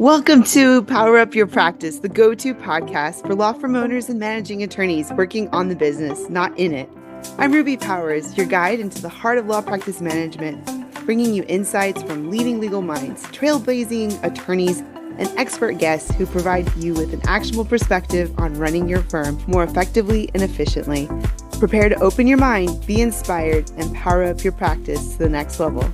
Welcome to Power Up Your Practice, the go-to podcast for law firm owners and managing attorneys working on the business, not in it. I'm Ruby Powers, your guide into the heart of law practice management, bringing you insights from leading legal minds, trailblazing attorneys, and expert guests who provide you with an actionable perspective on running your firm more effectively and efficiently. Prepare to open your mind, be inspired, and power up your practice to the next level.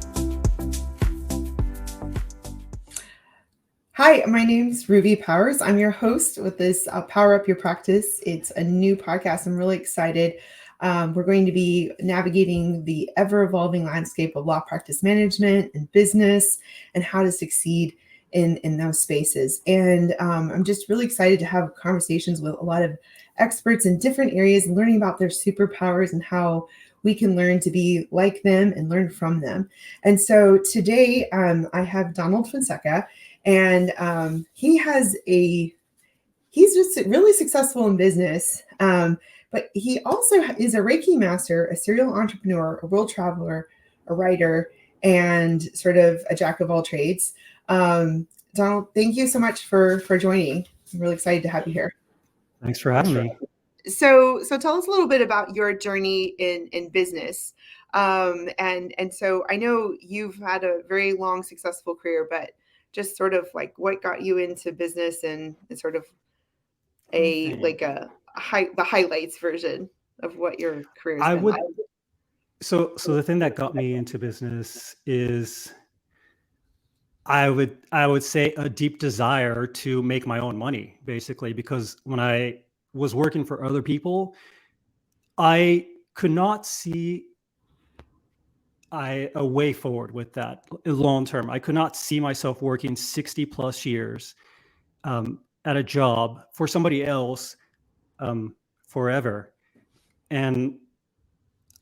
Hi, my name's Ruby Powers. I'm your host with this Power Up Your Practice. It's a new podcast. I'm really excited. We're going to be navigating the ever-evolving landscape of law practice management and business and how to succeed in those spaces. And I'm just really excited to have conversations with a lot of experts in different areas and learning about their superpowers and how we can learn to be like them and learn from them. And so today I have Donald Fonseca. And he's just really successful in business, but he also is a Reiki master, a serial entrepreneur, a world traveler, a writer, and sort of a jack of all trades. Donald, thank you so much for joining. I'm really excited to have you here. Thanks for having me. So tell us a little bit about your journey in business. And so I know you've had a very long, successful career, but just sort of like what got you into business and sort of the highlights version of what your career has been like. So the thing that got me into business is I would say a deep desire to make my own money, basically, because when I was working for other people, I could not see a way forward with that long term. I could not see myself working 60 plus years at a job for somebody else forever. And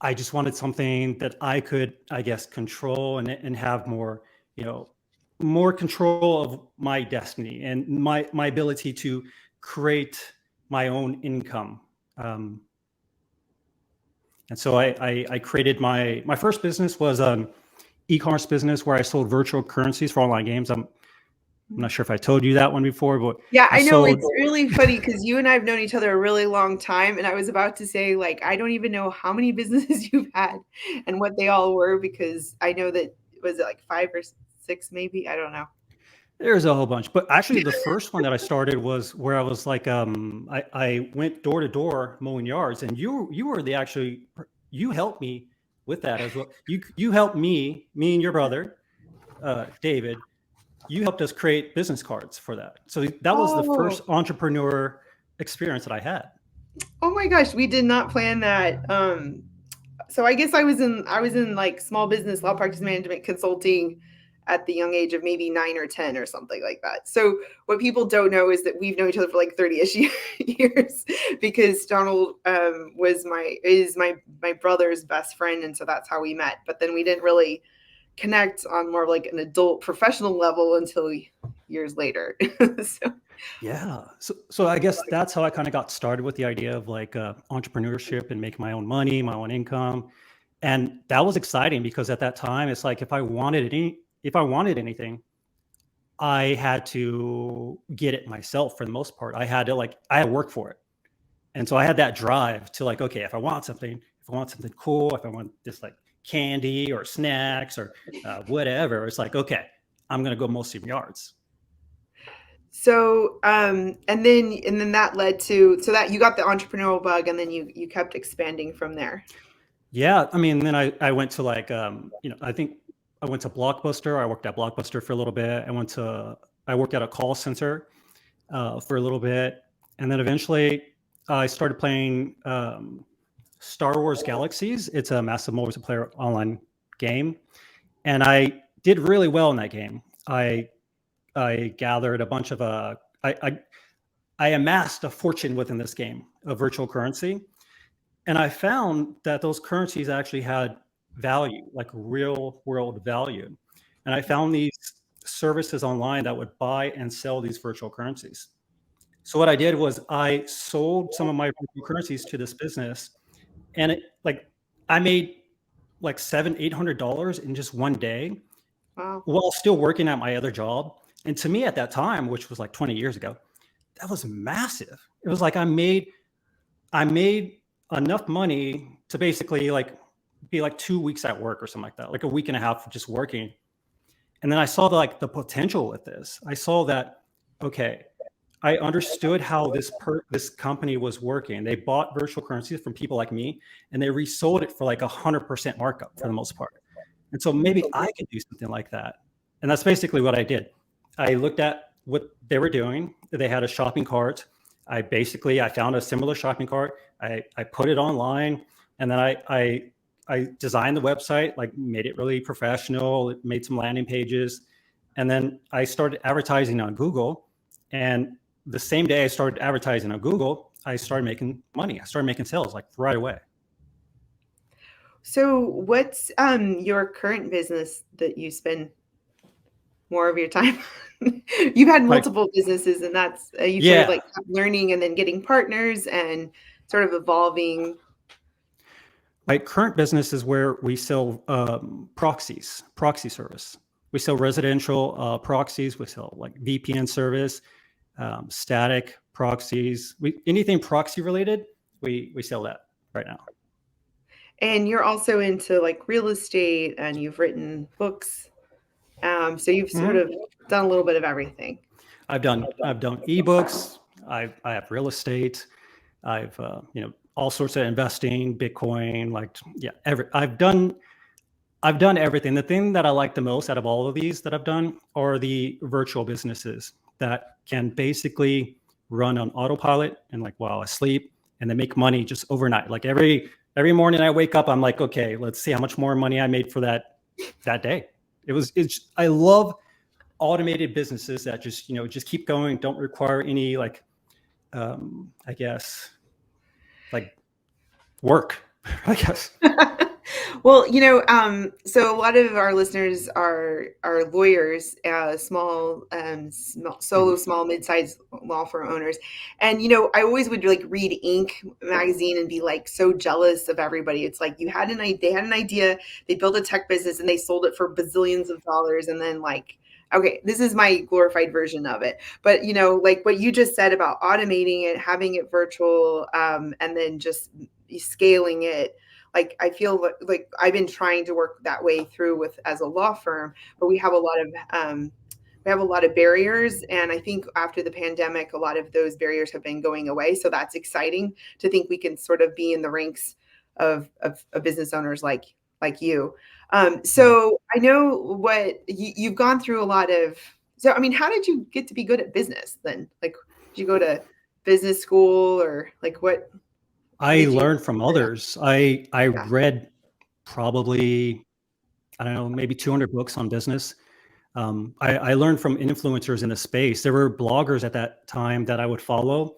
I just wanted something that I could, I guess, control and have more, more control of my destiny and my ability to create my own income. And so I created my first business was an e-commerce business where I sold virtual currencies for online games. I'm not sure if I told you that one before, but yeah, I know it's really funny because you and I have known each other a really long time. And I was about to say, like, I don't even know how many businesses you've had and what they all were, because I know that, was it like 5 or 6, maybe? I don't know. There's a whole bunch, but actually the first one that I started was where I was like, I went door to door mowing yards, and you were you helped me with that as well. You helped me and your brother, David, you helped us create business cards for that. So that was the first entrepreneur experience that I had. Oh my gosh, we did not plan that. So I guess I was in like small business law practice management consulting at the young age of maybe 9 or 10 or something like that. So what people don't know is that we've known each other for like 30-ish years because Donald is my brother's best friend. And so that's how we met. But then we didn't really connect on more like an adult professional level until years later. Yeah. So I guess that's how I kind of got started with the idea of like entrepreneurship and making my own money, my own income. And that was exciting because at that time, it's like if I wanted anything, I had to get it myself for the most part. I had to work for it. And so I had that drive to like, okay, if I want something cool, if I want this like candy or snacks or whatever, it's like, okay, I'm going to go mow some yards. So, and then that led to, so that you got the entrepreneurial bug and then you kept expanding from there. Yeah. I mean, then I went to like, I think I went to Blockbuster. I worked at Blockbuster for a little bit. I worked at a call center for a little bit. And then eventually I started playing Star Wars Galaxies. It's a massive multiplayer online game. And I did really well in that game. I gathered a bunch of I amassed a fortune within this game of virtual currency. And I found that those currencies actually had value, like real world value. And I found these services online that would buy and sell these virtual currencies. So what I did was I sold some of my virtual currencies to this business, and I made like $700-800 in just one day. Wow. While still working at my other job. And to me at that time, which was like 20 years ago, that was massive. It was like I made enough money to basically like be like 2 weeks at work or something like that, like a week and a half of just working. And then I saw the potential with this. I saw that, okay, I understood how this company was working. They bought virtual currencies from people like me, and they resold it for like 100% markup for the most part. And so maybe I could do something like that. And that's basically what I did. I looked at what they were doing. They had a shopping cart. I found a similar shopping cart. I put it online, and then I designed the website, like made it really professional, made some landing pages. And then I started advertising on Google. And the same day I started advertising on Google, I started making money. I started making sales like right away. So what's your current business that you spend more of your time? You've had multiple businesses, and that's you sort of like learning and then getting partners and sort of evolving. My current business is where we sell proxy service. We sell residential proxies. We sell like VPN service, static proxies. Anything proxy related, we sell that right now. And you're also into like real estate, and you've written books. So you've sort of done a little bit of everything. I've done ebooks. I have real estate. I've all sorts of investing, Bitcoin, I've done everything. The thing that I like the most out of all of these that I've done are the virtual businesses that can basically run on autopilot and like while I sleep, and they make money just overnight. Like every morning I wake up, I'm like, okay, let's see how much more money I made for that day. I love automated businesses that just keep going, don't require any like I guess like work, I guess. Well, so a lot of our listeners are lawyers, small, mid-sized law firm owners. And, I always would like read Inc. magazine and be like so jealous of everybody. It's like they had an idea, they built a tech business and they sold it for bazillions of dollars. And then like, okay, this is my glorified version of it. But, like what you just said about automating it, having it virtual, and then just scaling it. Like, I feel like I've been trying to work that way through as a law firm, but we have a lot of barriers. And I think after the pandemic, a lot of those barriers have been going away. So that's exciting to think we can sort of be in the ranks of business owners like you. So I know what you've gone through a lot of. So, I mean, how did you get to be good at business then? Like, did you go to business school or like what? I learned from others. I read probably, I don't know, maybe 200 books on business. I learned from influencers in the space. There were bloggers at that time that I would follow,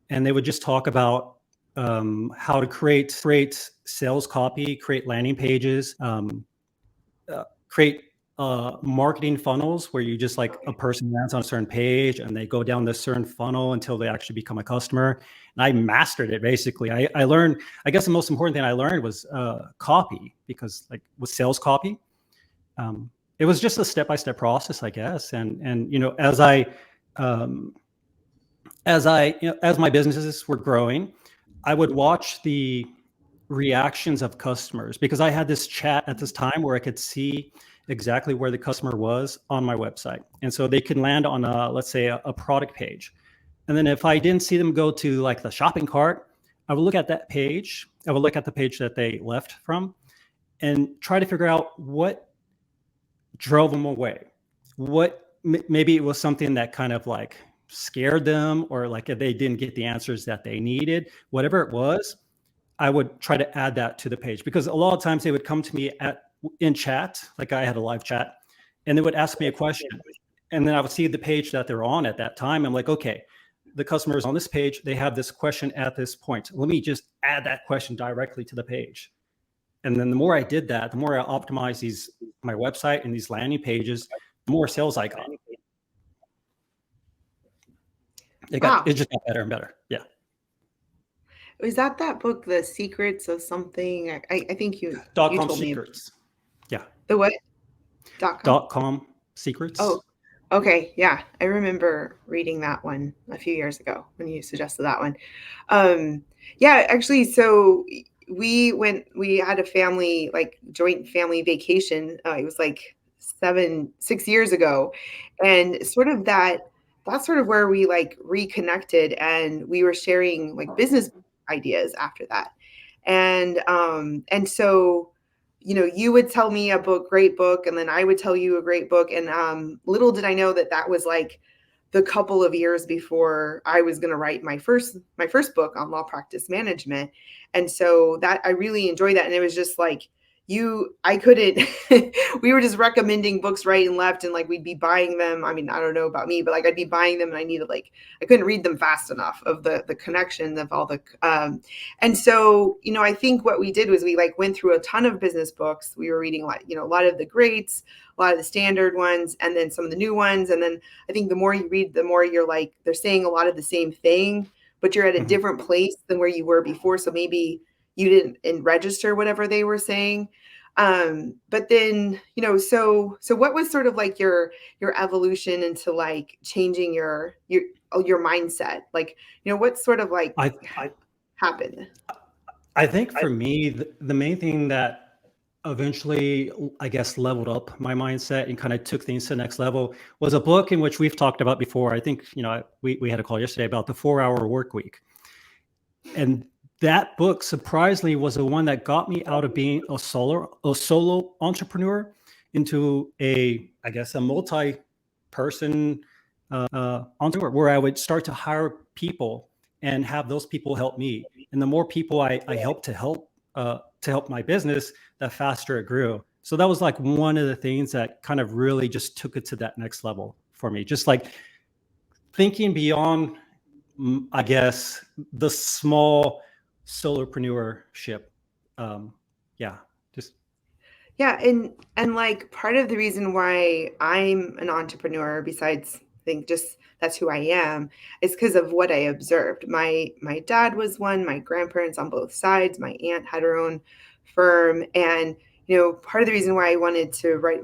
and they would just talk about how to create sales copy, create landing pages, create marketing funnels where you just like a person lands on a certain page and they go down this certain funnel until they actually become a customer. And I mastered it basically. I learned, I guess the most important thing I learned was copy, because like with sales copy, it was just a step-by-step process, I guess. And as my businesses were growing, I would watch the reactions of customers, because I had this chat at this time where I could see exactly where the customer was on my website. And so they could land on let's say a product page. And then if I didn't see them go to like the shopping cart, I would look at that page. I would look at the page that they left from and try to figure out what drove them away. Maybe it was something that kind of like scared them, or like if they didn't get the answers that they needed, whatever it was, I would try to add that to the page, because a lot of times they would come to me in chat, like I had a live chat, and they would ask me a question, and then I would see the page that they're on at that time. I'm like, okay, the customer is on this page. They have this question at this point. Let me just add that question directly to the page. And then the more I did that, the more I optimized my website and these landing pages, the more sales I got. It just got better and better. Yeah. Is that book, The Secrets of Something? I think you .com secrets. Yeah. The what? .com secrets. Oh, Okay, yeah, I remember reading that one a few years ago when you suggested that one. Um, yeah, actually, so we had a family, like joint family vacation. It was like 6 years ago. And that's sort of where we like reconnected and we were sharing like business ideas after that. And so you would tell me a great book, and then I would tell you a great book. And little did I know that that was like the couple of years before I was going to write my first book on law practice management. And so that I really enjoyed that. And it was just like I couldn't, we were just recommending books right and left. And like, we'd be buying them. I mean, I don't know about me, but like I'd be buying them and I couldn't read them fast enough of the connection of all the, and so, I think what we did was we like went through a ton of business books. We were reading a lot of the greats, a lot of the standard ones, and then some of the new ones. And then I think the more you read, the more you're like, they're saying a lot of the same thing, but you're at a Mhm. different place than where you were before. So maybe you didn't register whatever they were saying. But then, so what was sort of like your evolution into like changing your mindset? Like, what sort of like I happened? I think for me, the main thing that eventually, I guess, leveled up my mindset and kind of took things to the next level was a book in which we've talked about before. I think, we had a call yesterday about the 4 Hour Work Week. And that book surprisingly was the one that got me out of being a solo entrepreneur into I guess, a multi-person entrepreneur, where I would start to hire people and have those people help me. And the more people I helped to help my business, the faster it grew. So that was like one of the things that kind of really just took it to that next level for me. Just like thinking beyond, I guess, the small solopreneurship. Yeah, just Yeah, and like part of the reason why I'm an entrepreneur, besides I think just that's who I am, is because of what I observed. My dad was one, my grandparents on both sides, my aunt had her own firm, and part of the reason why I wanted to write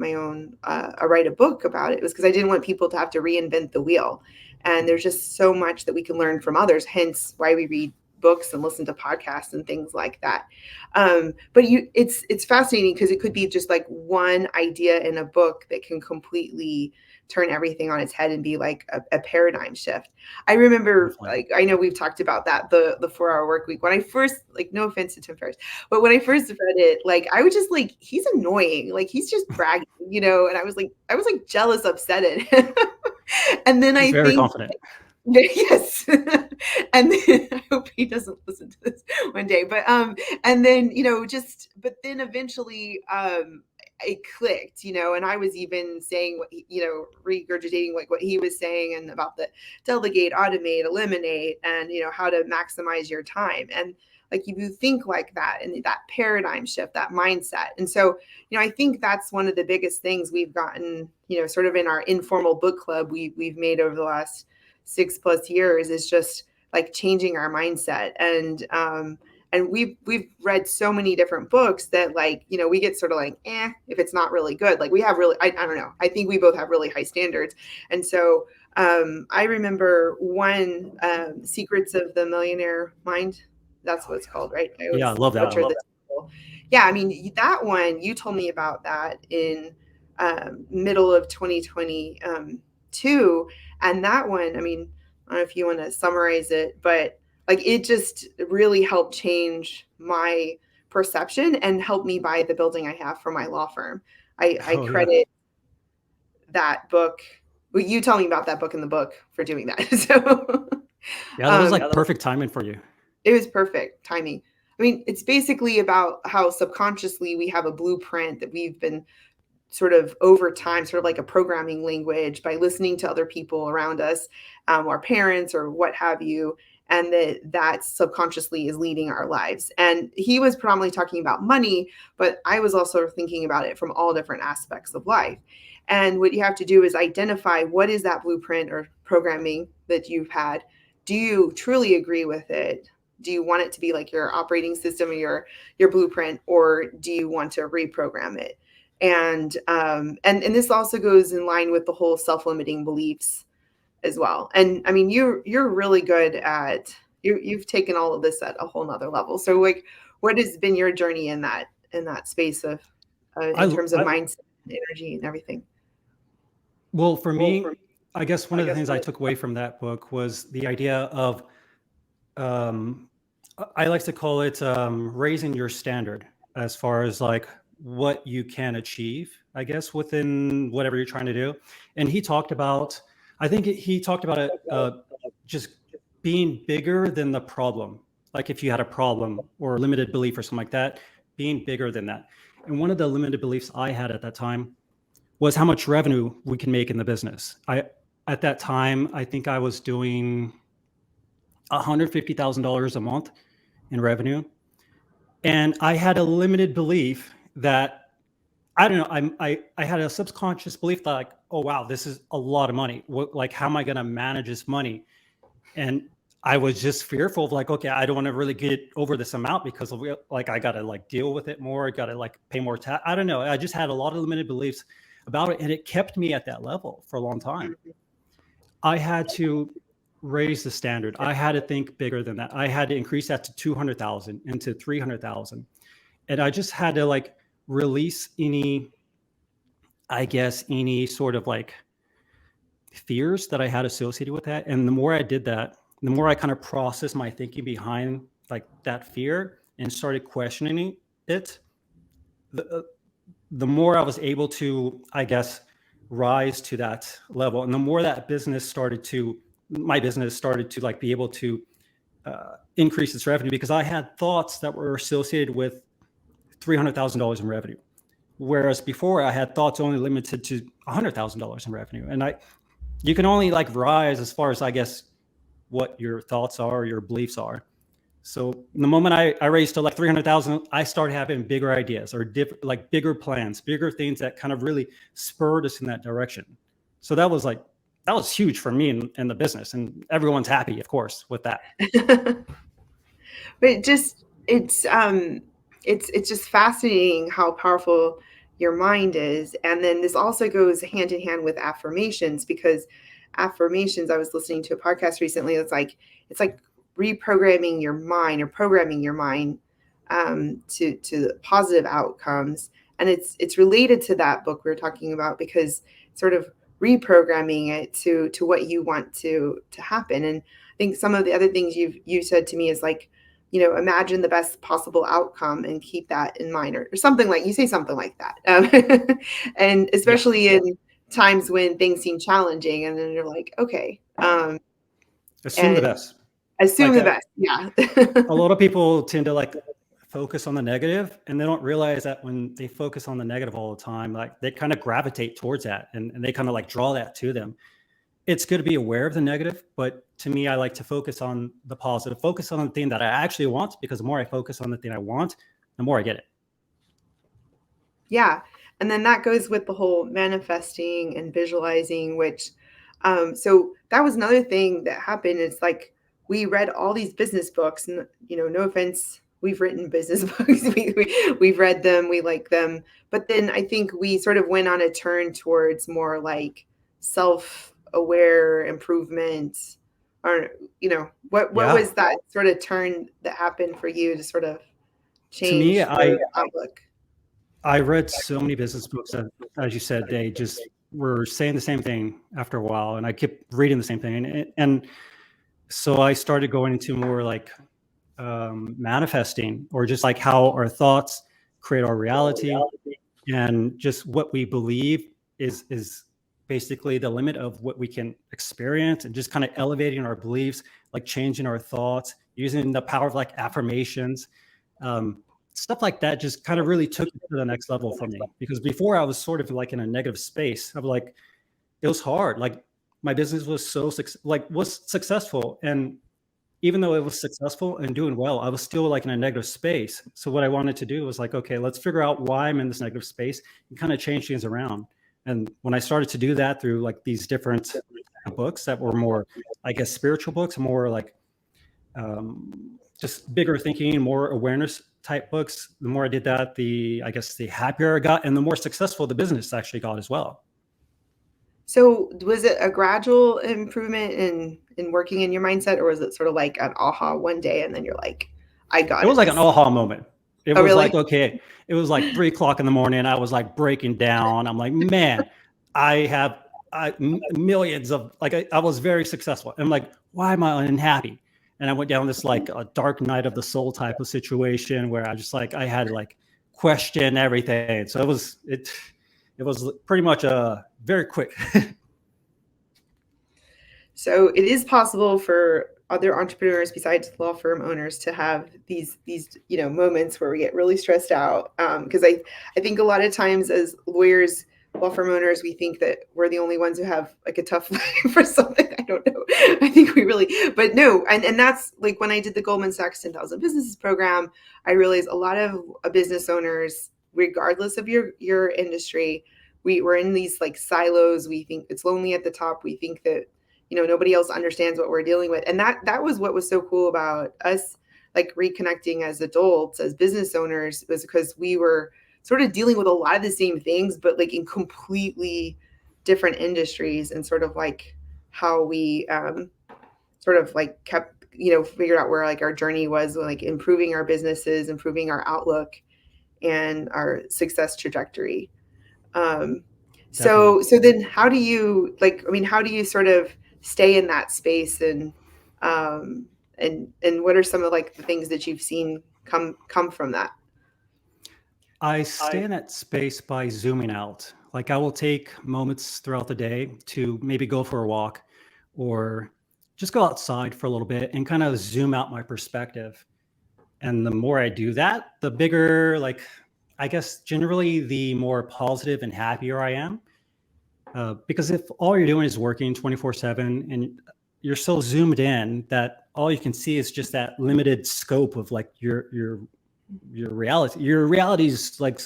a book about it was because I didn't want people to have to reinvent the wheel. And there's just so much that we can learn from others, hence why we read books and listen to podcasts and things like that. But it's fascinating because it could be just like one idea in a book that can completely turn everything on its head and be like a paradigm shift. I remember, definitely. like, I know we've talked about that, the 4 Hour Work Week. When I first, like, no offense to Tim Ferriss, but when I first read it, like, I was just like, he's annoying, like he's just bragging, and I was like jealous, upset at him. And then He's I very think, confident. yes. And then I hope he doesn't listen to this one day. And then, but then eventually it clicked, and I was even saying regurgitating like what he was saying and about the delegate, automate, eliminate, and how to maximize your time. And like you think like that and that paradigm shift, that mindset. And so, I think that's one of the biggest things we've gotten, sort of in our informal book club we've made over the last 6+ years, is just like changing our mindset. And we've read so many different books that, like, we get sort of like, if it's not really good. Like, we have really, I don't know, I think we both have really high standards. And so I remember one, Secrets of the Millionaire Mind. That's what it's called, right? I Yeah, I always love that butcher one. the title. Yeah, I mean, that one, you told me about that in middle of 2022. And that one, I mean, I don't know if you want to summarize it, but like it just really helped change my perception and helped me buy the building I have for my law firm. I Oh yeah, credit that book. Well, you tell me about that book in the book for doing that. So yeah. That was like perfect timing for you. it was perfect timing. I mean, it's basically about how subconsciously we have a blueprint that we've been sort of over time, sort of like a programming language, by listening to other people around us, our parents or what have you, and that subconsciously is leading our lives. And he was predominantly talking about money, but I was also thinking about it from all different aspects of life. And what you have to do is identify what is that blueprint or programming that you've had. Do you truly agree with it? Do you want it to be like your operating system or your blueprint, or do you want to reprogram it? And this also goes in line with the whole self-limiting beliefs as well. And I mean, you're really good at you've taken all of this at a whole nother level. So like, what has been your journey in that space of in terms of mindset and energy and everything? Well, for me, I guess one of the things I took away from that book was the idea of, I like to call it raising your standard as far as like what you can achieve, I guess, within whatever you're trying to do. And he talked about, I think he talked about it just being bigger than the problem. Like if you had a problem or a limited belief or something like that, being bigger than that. And one of the limited beliefs I had at that time was how much revenue we can make in the business. At that time, I think I was doing $150,000 a month in revenue. And I had a limited belief that, I don't know, I had a subconscious belief that like, oh, wow, this is a lot of money. Like, how am I going to manage this money? And I was just fearful of like, okay, I don't want to really get over this amount because of, like, I got to like deal with it more. I got to like pay more tax. I don't know. I just had a lot of limited beliefs about it. And it kept me at that level for a long time. I had to raise the standard. I had to think bigger than that. I had to increase that to 200,000 and to 300,000. And I just had to like release any sort of like fears that I had associated with that. And the more I did that, the more I kind of processed my thinking behind like that fear and started questioning it, the more I was able to, I guess, rise to that level. And the more that my business started to like be able to increase its revenue, because I had thoughts that were associated with $300,000 in revenue. Whereas before I had thoughts only limited to $100,000 in revenue. And you can only like rise as far as, I guess, what your thoughts are, your beliefs are. So the moment I raised to like 300,000, I started having bigger ideas or like bigger plans, bigger things that kind of really spurred us in that direction. So that was huge for me in the business, and everyone's happy, of course, with that. But it's just fascinating how powerful your mind is. And then this also goes hand in hand with affirmations, because affirmations, I was listening to a podcast recently. It's like reprogramming your mind or programming your mind to positive outcomes. And it's related to that book we were talking about, because sort of reprogramming it to what you want to happen. And I think some of the other things you said to me is like, imagine the best possible outcome and keep that in mind, or something like, you say something like that. And especially in times when things seem challenging, and then you're like, okay. Assume the best. Assume the best. Yeah. A lot of people tend to like focus on the negative, and they don't realize that when they focus on the negative all the time, like they kind of gravitate towards that, and they kind of like draw that to them. It's good to be aware of the negative, but to me, I like to focus on the positive, focus on the thing that I actually want, because the more I focus on the thing I want, the more I get it. Yeah. And then that goes with the whole manifesting and visualizing, which, so that was another thing that happened. It's like, we read all these business books, and, no offense, we've written business books. We've read them. We like them. But then I think we sort of went on a turn towards more like self-aware improvement, or, what was that sort of turn that happened for you to sort of change your outlook? I read so many business books that, as you said, they just were saying the same thing after a while, and I kept reading the same thing. And so I started going into more like manifesting, or just like how our thoughts create our reality, and just what we believe is basically the limit of what we can experience, and just kind of elevating our beliefs, like changing our thoughts, using the power of like affirmations. Stuff like that just kind of really took it to the next level for me, because before I was sort of like in a negative space. I was like, it was hard. Like my business was was successful. And even though it was successful and doing well, I was still like in a negative space. So what I wanted to do was like, okay, let's figure out why I'm in this negative space and kind of change things around. And when I started to do that through like these different books that were more, I guess, spiritual books, more like just bigger thinking, more awareness type books, the more I did that, the happier I got and the more successful the business actually got as well. So was it a gradual improvement in working in your mindset, or was it sort of like an aha one day and then you're like, I got it? It was like an aha moment. It was really? like, okay, it was like 3 o'clock in the morning. I was like breaking down. I'm like, man, I have millions of, like, I was very successful. I'm like, why am I unhappy? And I went down this like a dark night of the soul type of situation where I just like, I had to like question everything. So it was pretty much very quick. So it is possible for other entrepreneurs besides law firm owners to have these moments where we get really stressed out. Because I think a lot of times as lawyers, law firm owners, we think that we're the only ones who have like a tough life or something. I don't know. I think we really, but no. And that's like when I did the Goldman Sachs 10,000 Businesses program, I realized a lot of business owners, regardless of your industry, we're in these like silos. We think it's lonely at the top. We think that nobody else understands what we're dealing with. And that was what was so cool about us, like reconnecting as adults, as business owners, was because we were sort of dealing with a lot of the same things, but like in completely different industries, and sort of like how we sort of like kept, figured out where like our journey was, like improving our businesses, improving our outlook and our success trajectory. So then how do you sort of stay in that space, and what are some of like the things that you've seen come from that? I stay in that space by zooming out. Like I will take moments throughout the day to maybe go for a walk or just go outside for a little bit and kind of zoom out my perspective. And the more I do that, the bigger, like, I guess generally the more positive and happier I am. Because if all you're doing is working 24/7 and you're so zoomed in that all you can see is just that limited scope of like your reality. Your reality is like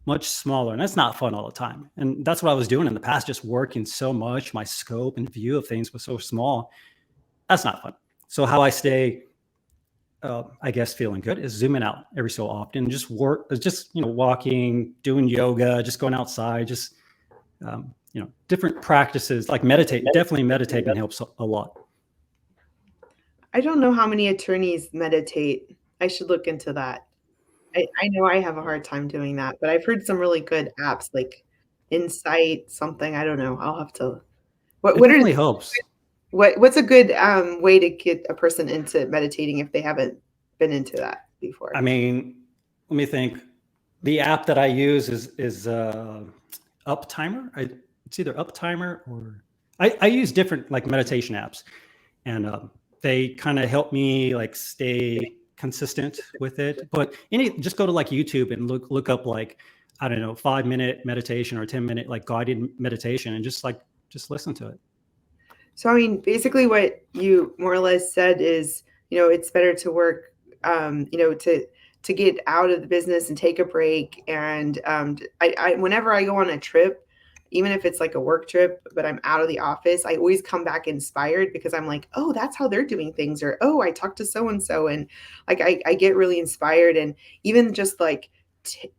much smaller, and that's not fun all the time. And that's what I was doing in the past, just working so much. My scope and view of things was so small. That's not fun. So how I stay, I guess, feeling good is zooming out every so often. Just walking, doing yoga, just going outside, just different practices like meditate. Definitely meditating helps a lot. I don't know how many attorneys meditate. I should look into that. I know I have a hard time doing that, but I've heard some really good apps like Insight something. I don't know. I'll have to. It definitely helps. What's a good way to get a person into meditating if they haven't been into that before? I mean, let me think. The app that I use is Uptimer. It's either Uptimer or I use different like meditation apps, and they kind of help me like stay consistent with it. But just go to like YouTube and look up like, I don't know, 5-minute meditation or 10-minute like guided meditation, and just listen to it. So I mean, basically what you more or less said is, it's better to work, to get out of the business and take a break. And I whenever I go on a trip, even if it's like a work trip, but I'm out of the office, I always come back inspired because I'm like, oh, that's how they're doing things. Or, oh, I talked to so-and-so. And like, I get really inspired. And even just like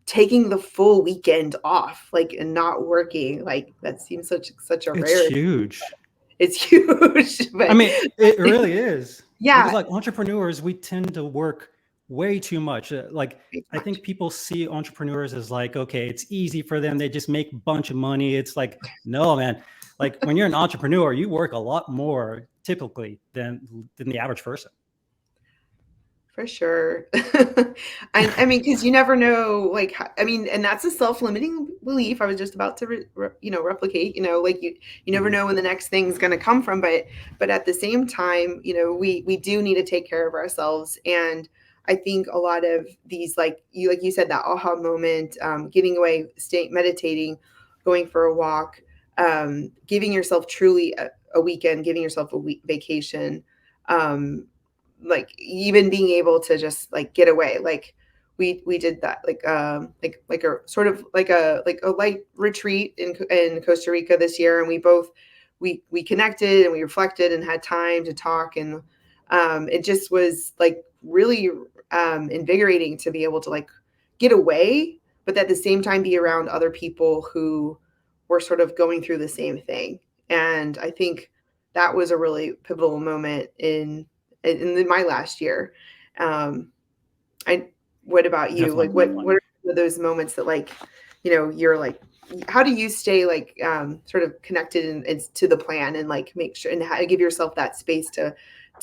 taking the full weekend off, like, and not working, like that seems such a rarity. It's huge. It's huge. But I mean, it really is. Yeah. Because like entrepreneurs, we tend to work way too much. I think people see entrepreneurs as like, okay, it's easy for them. They just make a bunch of money. It's like, no, man. Like when you're an entrepreneur, you work a lot more typically than the average person. For sure. I mean, because you never know, like, and that's a self-limiting belief I was just about to, replicate, like you never know when the next thing's going to come from. But at the same time, we do need to take care of ourselves. And I think a lot of these, like you said, that aha moment, getting away, meditating, going for a walk, giving yourself truly a weekend, giving yourself a vacation, like even being able to just like get away. Like we did that, like a sort of like a light retreat in Costa Rica this year. And we connected and we reflected and had time to talk. And it just was like really invigorating to be able to like get away, but at the same time be around other people who were sort of going through the same thing. And I think that was a really pivotal moment in my last year. I what about you? Definitely. Like what are some of those moments that like, you're like, how do you stay like sort of connected and to the plan and like make sure and how to give yourself that space to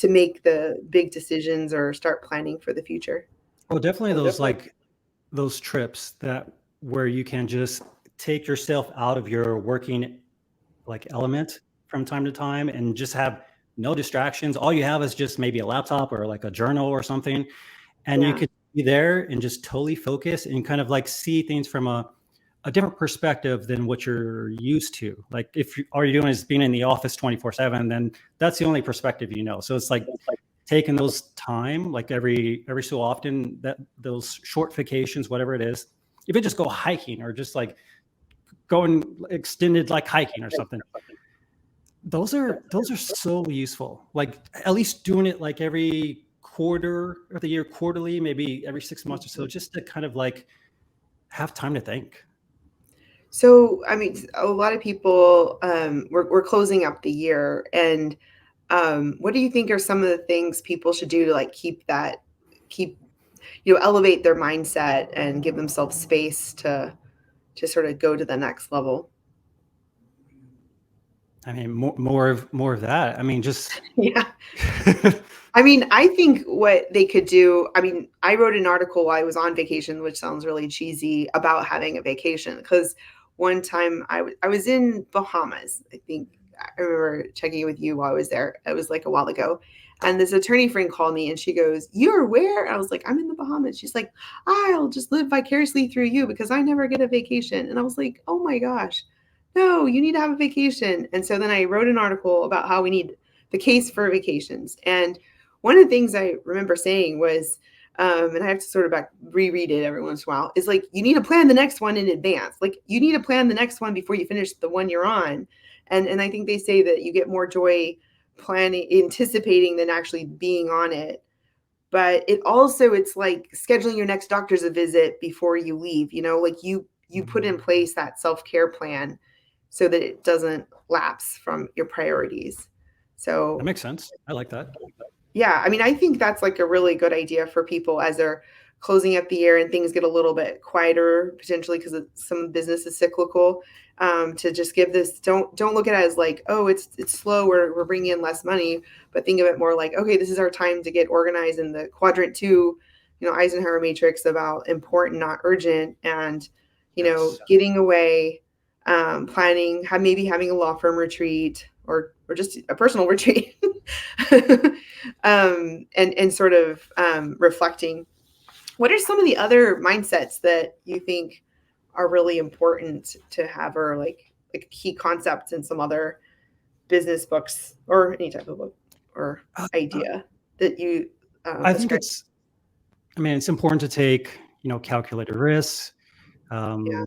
make the big decisions or start planning for the future? Well, definitely those like those trips that where you can just take yourself out of your working like element from time to time and just have no distractions. All you have is just maybe a laptop or like a journal or something, and you Yeah. could be there and just totally focus and kind of like see things from a different perspective than what you're used to. Like if all you're doing is being in the office 24/7, then that's the only perspective you know. So it's like taking those time, like every so often, that those short vacations, whatever it is, even just go hiking or just like going extended like hiking or something. Those are so useful. Like at least doing it like every quarter of the year, quarterly, maybe every 6 months or so, just to kind of like have time to think. So, I mean, a lot of people, we're closing up the year, and what do you think are some of the things people should do to like keep, elevate their mindset and give themselves space to sort of go to the next level? I mean, more of that. I mean, just Yeah. I mean, I think what they could do, I mean, I wrote an article while I was on vacation, which sounds really cheesy, about having a vacation. Because one time I was in Bahamas. I think I remember checking in with you while I was there. It was like a while ago. And this attorney friend called me and she goes, "You're where?" I was like, "I'm in the Bahamas." She's like, "I'll just live vicariously through you because I never get a vacation." And I was like, "Oh my gosh, no, you need to have a vacation." And so then I wrote an article about how we need the case for vacations. And one of the things I remember saying was, and I have to sort of reread it every once in a while, is like, you need to plan the next one in advance. Like you need to plan the next one before you finish the one you're on. And I think they say that you get more joy planning, anticipating than actually being on it. But it's like scheduling your next doctor's visit before you leave, like you put in place that self-care plan so that it doesn't lapse from your priorities. that So makes sense. I like that. yeah, I mean, I think that's like a really good idea for people as they're closing up the year and things get a little bit quieter potentially because some business is cyclical. To just give this, don't look at it as like, oh, it's slow, we're bringing in less money, but think of it more like, okay, this is our time to get organized in the quadrant 2, Eisenhower matrix about important, not urgent, and Yes. getting away, planning, maybe having a law firm retreat or just a personal retreat. And sort of reflecting. What are some of the other mindsets that you think are really important to have, or like key concepts in some other business books or any type of book or Uh, idea that you I think ascribe? it's important to take, calculated risks. Yeah,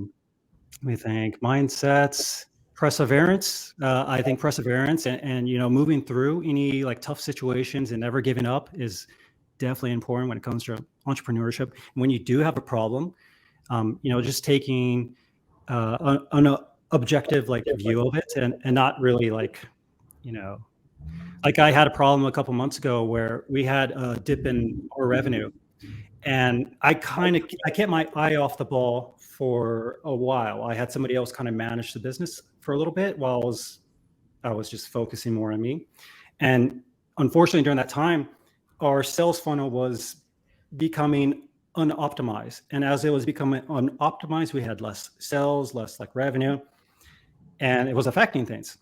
Let me think. Mindsets, perseverance. I think perseverance and moving through any like tough situations and never giving up is definitely important when it comes to entrepreneurship. When you do have a problem, just taking an objective like view of it and not really you know, like I had a problem a couple months ago where we had a dip in our revenue, and I kept my eye off the ball for a while. I had somebody else kind of manage the business for a little bit while I was just focusing more on me. And unfortunately, during that time, our sales funnel was becoming unoptimized. And as it was becoming unoptimized, we had less sales, less like revenue, and it was affecting things.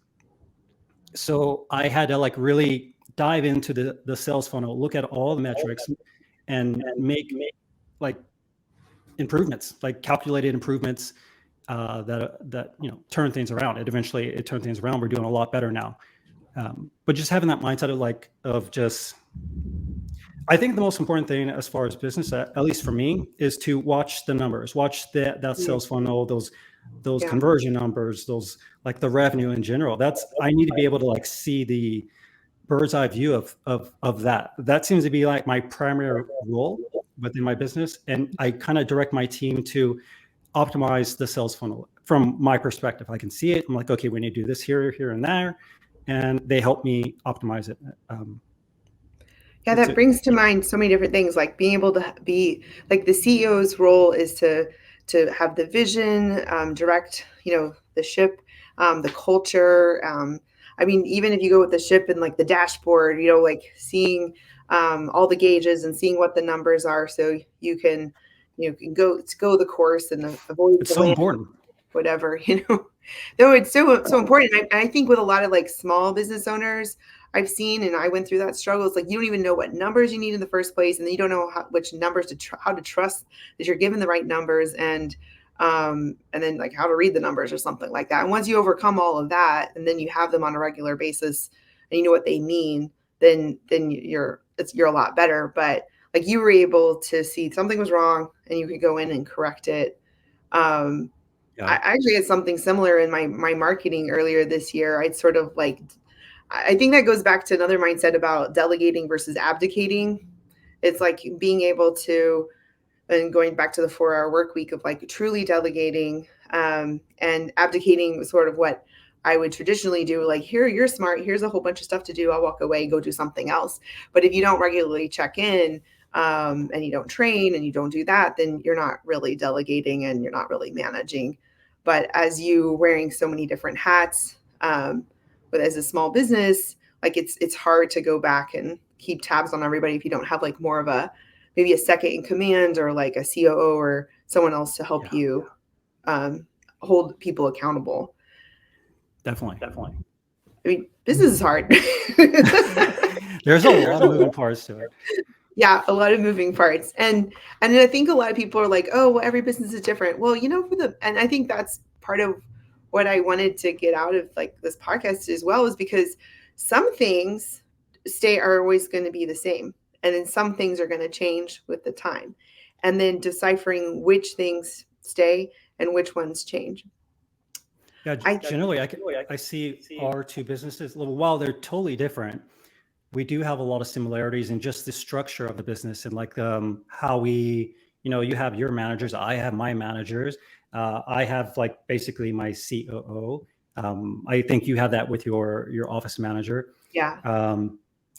So I had to like really dive into the sales funnel, look at all the metrics, and make like improvements, like calculated improvements that turn things around. It turned things around. We're doing a lot better now. But just having that mindset of just, I think the most important thing as far as business, at least for me, is to watch the numbers, watch that yeah, sales funnel, those yeah, conversion numbers, those like the revenue in general. I need to be able to like see bird's eye view of that. That seems to be like my primary role within my business. And I kind of direct my team to optimize the sales funnel from my perspective. I can see it. I'm like, okay, we need to do this here, here, and there. And they help me optimize it. Yeah, that brings to mind so many different things, like being able to be like the CEO's role is to have the vision, direct, the ship, the culture. I mean, even if you go with the ship and like the dashboard, like seeing all the gauges and seeing what the numbers are, so you can go the course and avoid it's the so land, important. whatever. No, it's so important. I think with a lot of like small business owners I've seen, and I went through that struggle. It's like you don't even know what numbers you need in the first place, and then you don't know which numbers how to trust that you're given the right numbers, and then like how to read the numbers or something like that. And once you overcome all of that, and then you have them on a regular basis, and you know what they mean, then you're a lot better. But like you were able to see something was wrong, and you could go in and correct it. Yeah. I actually had something similar in my marketing earlier this year. I'd sort of like, I think that goes back to another mindset about delegating versus abdicating. It's like being able to, and going back to the 4-hour work week of like truly delegating, and abdicating was sort of what I would traditionally do. Like, here, you're smart. Here's a whole bunch of stuff to do. I'll walk away, go do something else. But if you don't regularly check in, and you don't train and you don't do that, then you're not really delegating and you're not really managing. But as you wearing so many different hats, but as a small business, like it's hard to go back and keep tabs on everybody if you don't have like more of maybe a second in command or like a COO or someone else to help you hold people accountable. Definitely. I mean, business is hard. There's a lot of moving parts to it. Yeah, a lot of moving parts. And I think a lot of people are like, oh, well, every business is different. Well, and I think that's part of what I wanted to get out of like this podcast as well, is because some things are always going to be the same. And then some things are going to change with the time. And then deciphering which things stay and which ones change. Yeah, generally, I see our two businesses, while they're totally different, we do have a lot of similarities in just the structure of the business and like how we, you have your managers, I have my managers, I have like basically my COO. I think you have that with your office manager. Yeah.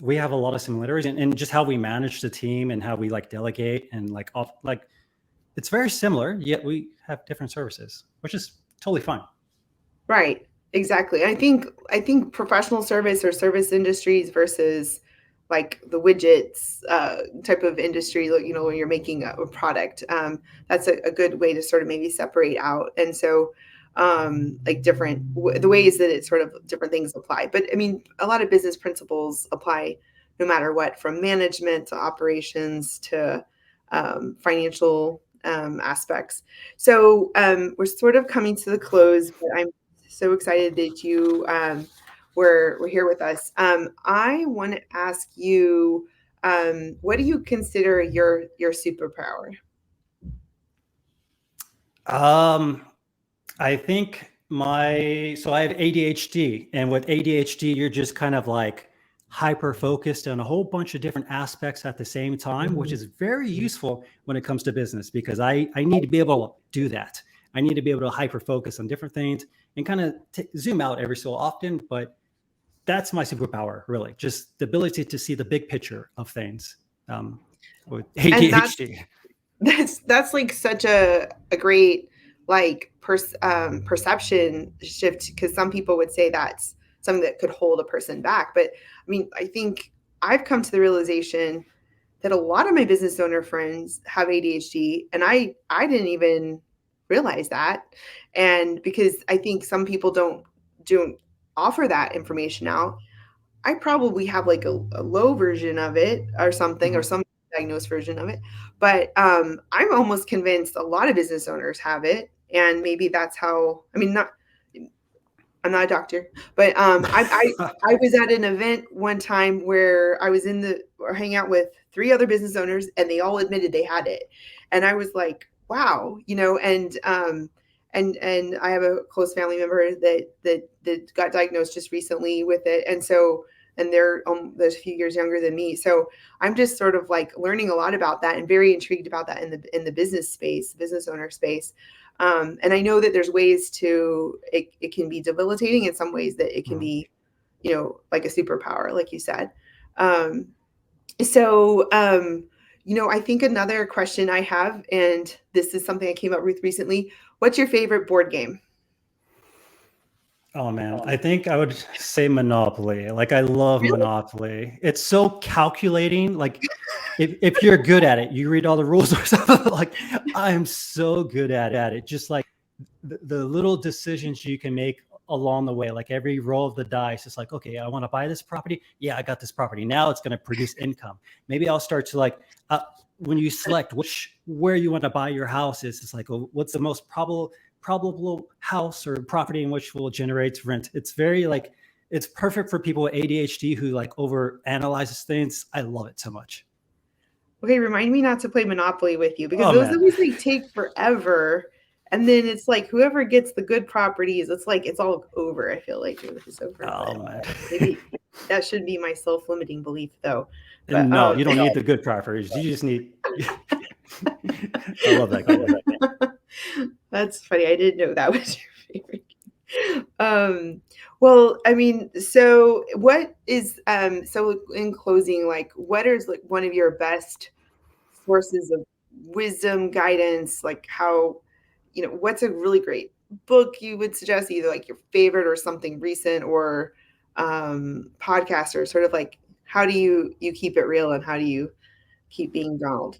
We have a lot of similarities in just how we manage the team and how we like delegate and like it's very similar, yet we have different services, which is totally fine. Right. Exactly. I think professional service or service industries versus like the widgets type of industry, when you're making a product, that's a good way to sort of maybe separate out. And so like the ways that it sort of different things apply. But I mean, a lot of business principles apply no matter what, from management to operations to financial aspects. So we're sort of coming to the close, but I'm so excited that you were here with us. I want to ask you, what do you consider your superpower? I think so I have ADHD, and with ADHD, you're just kind of like hyper focused on a whole bunch of different aspects at the same time, which is very useful when it comes to business, because I need to be able to do that. I need to be able to hyper focus on different things and kind of zoom out every so often. But that's my superpower, really, just the ability to see the big picture of things with ADHD. That's like such a great like perception shift, because some people would say that's something that could hold a person back. But I mean, I think I've come to the realization that a lot of my business owner friends have ADHD, and I didn't even realize that. And because I think some people don't offer that information out, I probably have like a low version of it or something, or some diagnosed version of it. But I'm almost convinced a lot of business owners have it, and maybe that's how. I mean, I'm not a doctor, but I was at an event one time where I was hanging out with 3 other business owners, and they all admitted they had it, and I was like, wow, and I have a close family member that got diagnosed just recently with it, and so and they're a few years younger than me. So I'm just sort of like learning a lot about that and very intrigued about that in the business space, business owner space. And I know that there's ways it can be debilitating in some ways, that it can be, like a superpower, like you said. I think another question I have, and this is something I came up with recently, what's your favorite board game? Oh man, I think I would say Monopoly. Like I love Really? Monopoly. It's so calculating. Like if you're good at it, you read all the rules or something. Like I'm so good at it. Just like the little decisions you can make along the way, like every roll of the dice, it's like, okay, I want to buy this property. Yeah, I got this property. Now it's going to produce income. Maybe I'll start to like, when you select where you want to buy your house is, it's like, oh, what's the most probable house or property in which will generate rent. It's very like, it's perfect for people with ADHD who like over analyzes things. I love it so much. Okay, remind me not to play Monopoly with you, because Oh, those man. always like take forever. And then it's like whoever gets the good properties, it's like it's all over. I feel like it's over. Oh man. Maybe that should be my self-limiting belief, though. But And no, you don't need the good properties. You just need. I love that game. That's funny. I didn't know that was your favorite. Well, I mean, so what is so in closing, like what is like one of your best sources of wisdom, guidance, like how, what's a really great book you would suggest, either like your favorite or something recent, or podcast, or sort of like how do you keep it real, and how do you keep being Donald?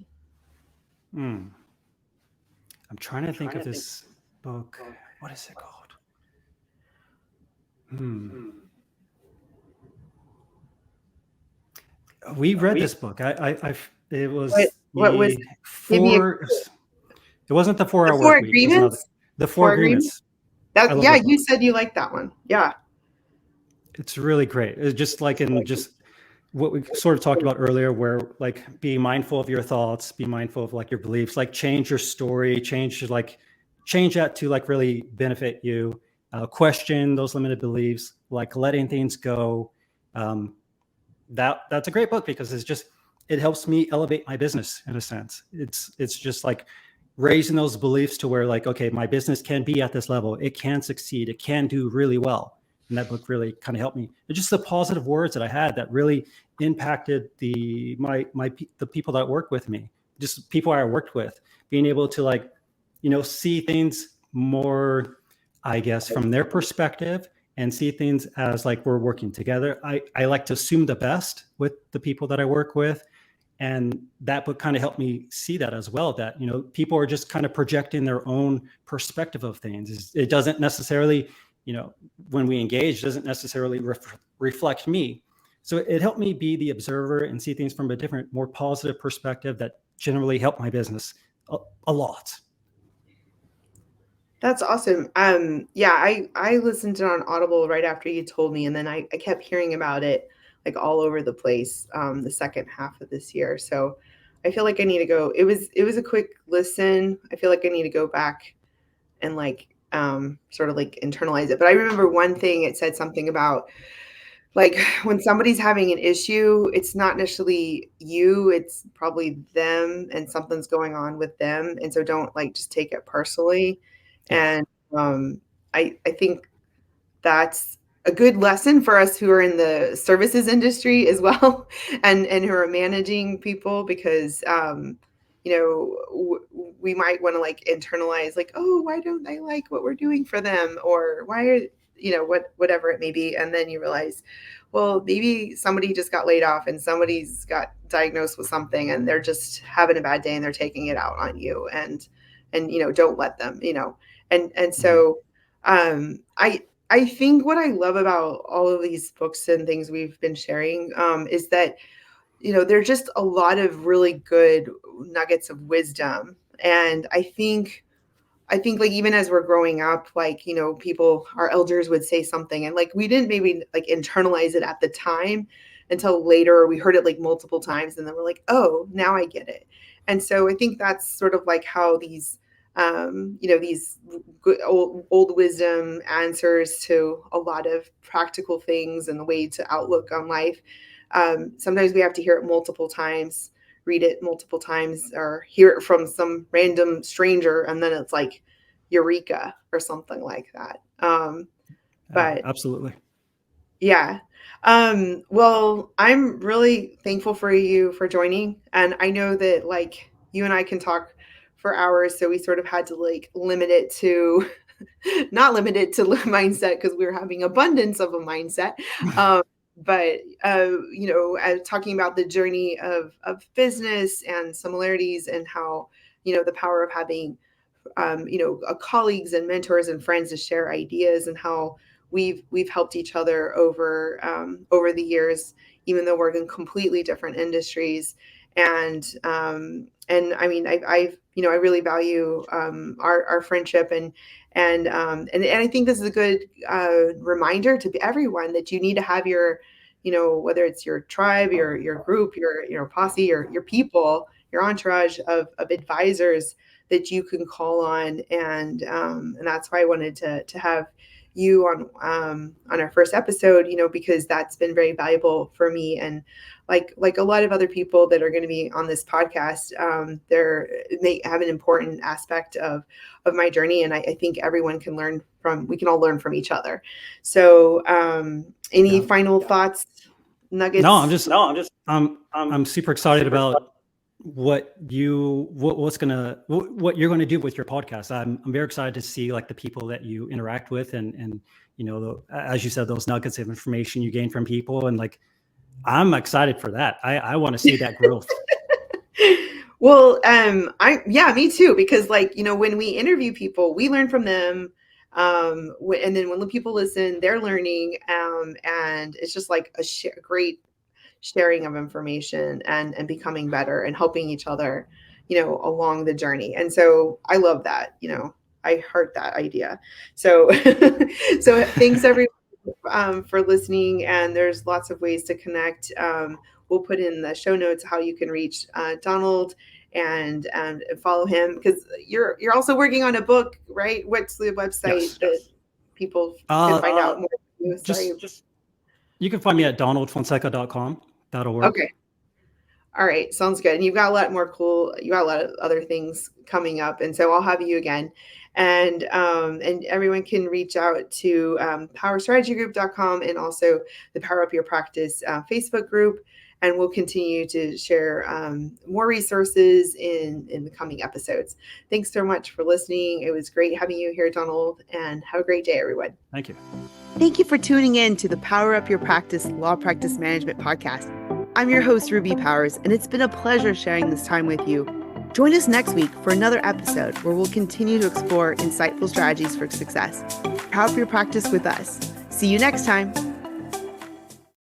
I'm trying to think of this book. What is it called? We read this book. It was what was four. It wasn't the 4-Hour Four Work Week. Agreements? The Four Agreements. Yeah, you said you liked that one. Yeah. It's really great. It's just like just what we sort of talked about earlier, where like be mindful of your thoughts, be mindful of like your beliefs, like change your story, change that to like really benefit you. Question those limited beliefs, like letting things go. That's a great book because it helps me elevate my business in a sense. It's just like raising those beliefs to where like, okay, my business can be at this level. It can succeed. It can do really well. And that book really kind of helped me. It's just the positive words that I had that really impacted the people that work with me, just people I worked with, being able to like, see things more, I guess, from their perspective, and see things as like we're working together. I like to assume the best with the people that I work with. And that book kind of helped me see that as well, that, people are just kind of projecting their own perspective of things. It doesn't necessarily, when we engage, doesn't necessarily reflect me. So it helped me be the observer and see things from a different, more positive perspective that generally helped my business a lot. That's awesome. Yeah, I listened to it on Audible right after you told me, and then I kept hearing about it like all over the place the second half of this year. So I feel like I need to go. It was a quick listen. I feel like I need to go back and like sort of like internalize it. But I remember one thing, it said something about like when somebody's having an issue, it's not necessarily you, it's probably them, and something's going on with them. And so don't like just take it personally. Yeah. And I think that's a good lesson for us who are in the services industry as well, and who are managing people, because we might want to like internalize like, oh, why don't they like what we're doing for them, or why are whatever it may be, and then you realize, well, maybe somebody just got laid off and somebody's got diagnosed with something and they're just having a bad day and they're taking it out on you, and don't let them, and so I think what I love about all of these books and things we've been sharing is that, they're just a lot of really good nuggets of wisdom. And I think like even as we're growing up, like, people, our elders would say something and like we didn't maybe like internalize it at the time until later. We heard it like multiple times and then we're like, oh, now I get it. And so I think that's sort of like how these these good old wisdom answers to a lot of practical things and the way to outlook on life. Sometimes we have to hear it multiple times, read it multiple times, or hear it from some random stranger, and then it's like eureka or something like that. But absolutely. yeah. Well, I'm really thankful for you for joining. And I know that like you and I can talk for hours. So we sort of had to like limit it to not limited to mindset because we were having abundance of a mindset. But talking about the journey of business and similarities and how, the power of having colleagues and mentors and friends to share ideas, and how we've helped each other over the years, even though we're in completely different industries. And I mean, I really value our friendship, and I think this is a good reminder to everyone that you need to have your, whether it's your tribe, your group, your posse, your people, your entourage of advisors that you can call on. And that's why I wanted to have you on our first episode, because that's been very valuable for me. And like a lot of other people that are going to be on this podcast, they have an important aspect of my journey. And I think everyone can we can all learn from each other. So any final thoughts, nuggets? No, I'm super excited about what you're going to do with your podcast. I'm very excited to see like the people that you interact with, and as you said, those nuggets of information you gain from people, and like I'm excited for that. I want to see that growth. Well, me too, because like, when we interview people, we learn from them. And then when the people listen, they're learning. And it's just like a great sharing of information and becoming better and helping each other, along the journey. And so I love that, I heard that idea. So, so thanks everyone for listening. And there's lots of ways to connect. We'll put in the show notes how you can reach Donald and follow him, because you're also working on a book, right? What's the website that people can find out more? You can find me at donaldfonseca.com.org. Okay. All right. Sounds good. And you got a lot of other things coming up. And so I'll have you again. And everyone can reach out to powerstrategygroup.com and also the Power Up Your Practice Facebook group. And we'll continue to share more resources in the coming episodes. Thanks so much for listening. It was great having you here, Donald, and have a great day, everyone. Thank you. Thank you for tuning in to the Power Up Your Practice Law Practice Management Podcast. I'm your host, Ruby Powers, and it's been a pleasure sharing this time with you. Join us next week for another episode where we'll continue to explore insightful strategies for success. Power Up Your Practice with us. See you next time.